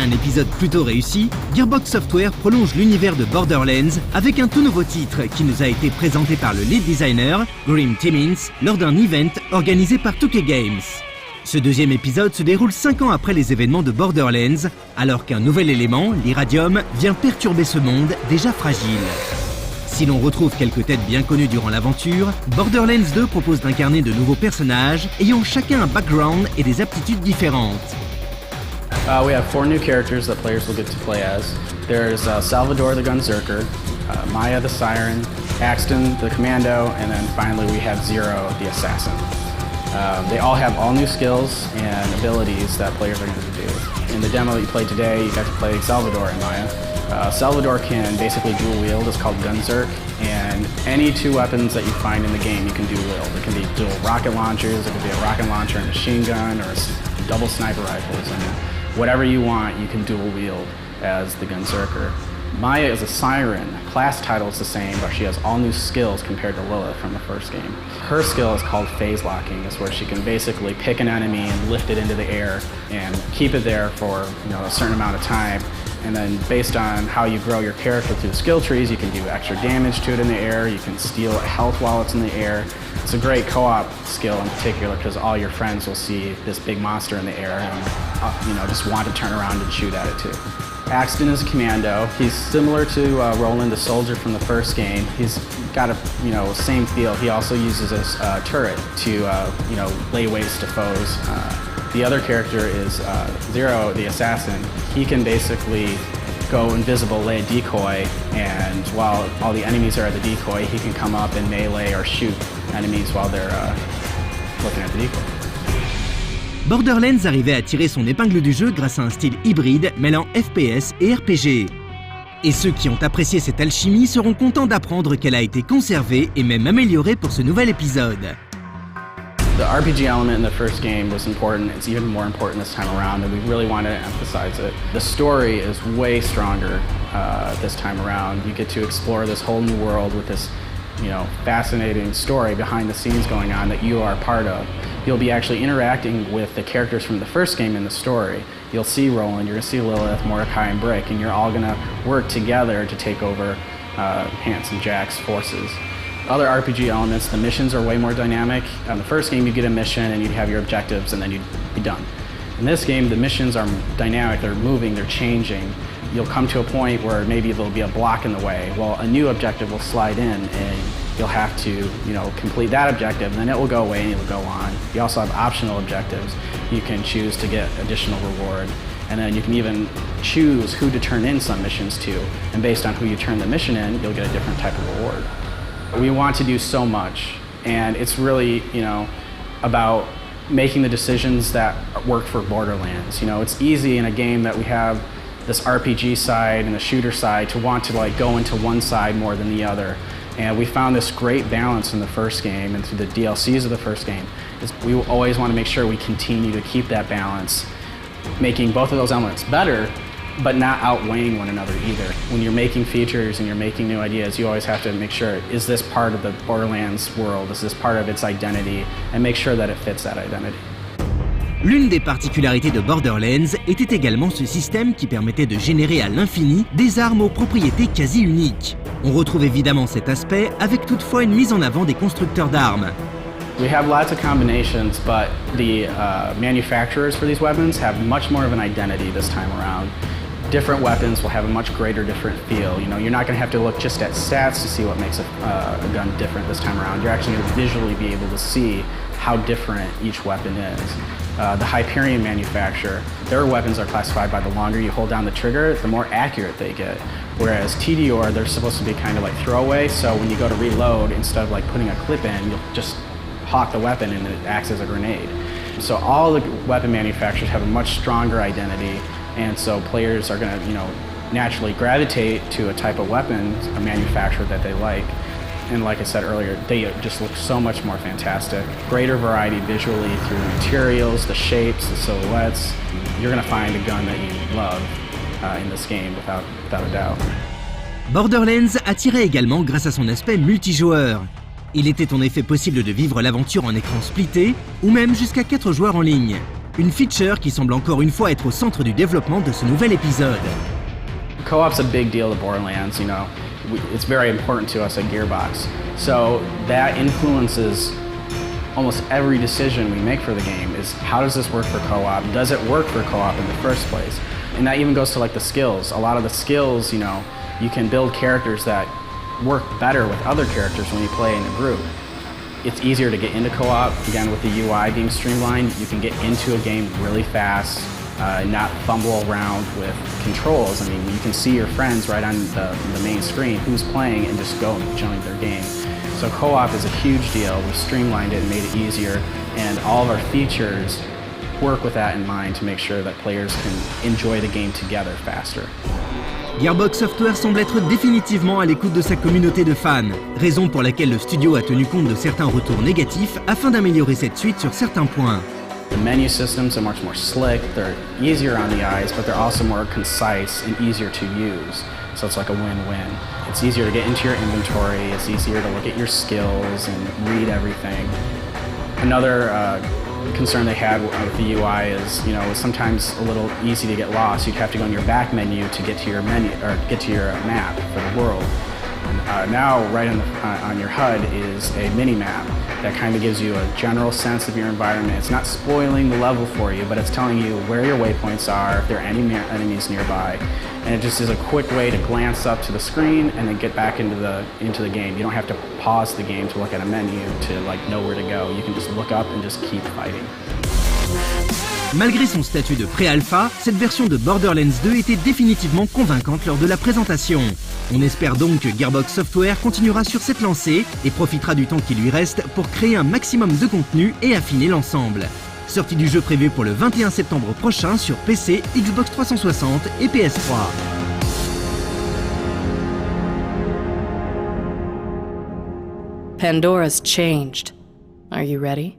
un épisode plutôt réussi, Gearbox Software prolonge l'univers de Borderlands avec un tout nouveau titre qui nous a été présenté par le lead designer, Grim Timmins, lors d'un event organisé par 2K Games. Ce deuxième épisode se déroule 5 ans après les événements de Borderlands, alors qu'un nouvel élément, l'Iradium, vient perturber ce monde déjà fragile. Si l'on retrouve quelques têtes bien connues durant l'aventure, Borderlands 2 propose d'incarner de nouveaux personnages ayant chacun un background et des aptitudes différentes. We have 4 new characters that players will get to play as. There's Salvador the Gunzerker, Maya the Siren, Axton the Commando, and then finally we have Zero the Assassin. They all have all new skills and abilities that players are going to do. In the demo that you played today, you got to play Salvador and Maya. Salvador can basically dual wield, it's called Gunzerk, and any 2 weapons that you find in the game you can dual wield. It can be dual rocket launchers, it could be a rocket launcher and machine gun, or double sniper rifles. I mean, whatever you want, you can dual wield as the Gunzerker. Maya is a Siren. Class title is the same, but she has all new skills compared to Lilith from the first game. Her skill is called phase locking. It's where she can basically pick an enemy and lift it into the air and keep it there for a certain amount of time. And then based on how you grow your character through skill trees, you can do extra damage to it in the air, you can steal health while it's in the air. It's a great co-op skill in particular because all your friends will see this big monster in the air and just want to turn around and shoot at it too. Axton is a commando. He's similar to Roland, the soldier from the first game. He's got a same feel. He also uses his turret to lay waste to foes. The other character is Zero, the assassin. He can basically go invisible, lay a decoy, and while all the enemies are at the decoy, he can come up and melee or shoot enemies while they're looking at the decoy. Borderlands arrivait à tirer son épingle du jeu grâce à un style hybride mêlant FPS et RPG. Et ceux qui ont apprécié cette alchimie seront contents d'apprendre qu'elle a été conservée et même améliorée pour ce nouvel épisode. The RPG element in the first game was important. It's even more important this time around, and we really wanted to emphasize it. The story is way stronger this time around. You get to explore this whole new world with this fascinating story behind the scenes going on that you are part of. You'll be actually interacting with the characters from the first game in the story. You'll see Roland, you're going to see Lilith, Mordecai, and Brick, and you're all going to work together to take over Hanson Jack's forces. Other RPG elements, the missions are way more dynamic. On the first game, you get a mission and you'd have your objectives and then you'd be done. In this game, the missions are dynamic, they're moving, they're changing. You'll come to a point where maybe there'll be a block in the way. Well, a new objective will slide in and you'll have to, complete that objective, and then it will go away and it will go on. You also have optional objectives. You can choose to get additional reward. And then you can even choose who to turn in some missions to. And based on who you turn the mission in, you'll get a different type of reward. We want to do so much, and it's really, about making the decisions that work for Borderlands. It's easy in a game that we have this RPG side and the shooter side to want to go into one side more than the other. And we found this great balance in the first game and through the DLCs of the first game. We always want to make sure we continue to keep that balance, making both of those elements better, but not outweighing one another either. When you're making features and you're making new ideas, you always have to make sure, is this part of the Borderlands world? Is this part of its identity? And make sure that it fits that identity. L'une des particularités de Borderlands était également ce système qui permettait de générer à l'infini des armes aux propriétés quasi uniques. On retrouve évidemment cet aspect avec toutefois une mise en avant des constructeurs d'armes. We have lots of combinations, but the manufacturers for these weapons have much more of an identity this time around. Different weapons will have a much greater different feel. You're not going to have to look just at stats to see what makes a gun different this time around. You're actually going to visually be able to see how different each weapon is. The Hyperion manufacturer, their weapons are classified by the longer you hold down the trigger, the more accurate they get. Whereas TDR, they're supposed to be kind of like throwaway, so when you go to reload, instead of putting a clip in, you'll just hawk the weapon and it acts as a grenade. So all the weapon manufacturers have a much stronger identity, and so players are going to, naturally gravitate to a type of weapon, a manufacturer that they like. And like I said earlier, they just look so much more fantastic. Greater variety visually through materials, the shapes, the silhouettes. You're going to find a gun that you love in this game without a doubt. Borderlands attirait également grâce à son aspect multijoueur. Il était en effet possible de vivre l'aventure en écran splitté, ou même jusqu'à 4 joueurs en ligne. Une feature qui semble encore une fois être au centre du développement de ce nouvel épisode. Co-op's a big deal to Borderlands, it's very important to us at Gearbox. So that influences almost every decision we make for the game is how does this work for co-op? Does it work for co-op in the first place? And that even goes to like the skills. A lot of the skills, you can build characters that work better with other characters when you play in a group. It's easier to get into co-op. Again, with the UI being streamlined, you can get into a game really fast, not fumble around with controls. I mean, you can see your friends right on the main screen who's playing and just go and join their game. So co-op is a huge deal. We've streamlined it and made it easier, and all of our features work with that in mind to make sure that players can enjoy the game together faster. Gearbox Software semble être définitivement à l'écoute de sa communauté de fans, raison pour laquelle le studio a tenu compte de certains retours négatifs afin d'améliorer cette suite sur certains points. The menu systems are much more slick, they're easier on the eyes, but they're also more concise and easier to use. So it's like a win-win. It's easier to get into your inventory, it's easier to look at your skills and read everything. Another concern they had with the UI is, it was sometimes a little easy to get lost. You'd have to go in your back menu to get to your menu or get to your map for the world. Now, right on your HUD is a mini map that kind of gives you a general sense of your environment. It's not spoiling the level for you, but it's telling you where your waypoints are, if there are any enemies nearby, and it just is a quick way to glance up to the screen and then get back into the game. You don't have to pause the game to look at a menu to know where to go. You can just look up and just keep fighting. Malgré son statut de pré-alpha, cette version de Borderlands 2 était définitivement convaincante lors de la présentation. On espère donc que Gearbox Software continuera sur cette lancée et profitera du temps qui lui reste pour créer un maximum de contenu et affiner l'ensemble. Sortie du jeu prévue pour le 21 septembre prochain sur PC, Xbox 360 et PS3. Pandora's changed. Are you ready?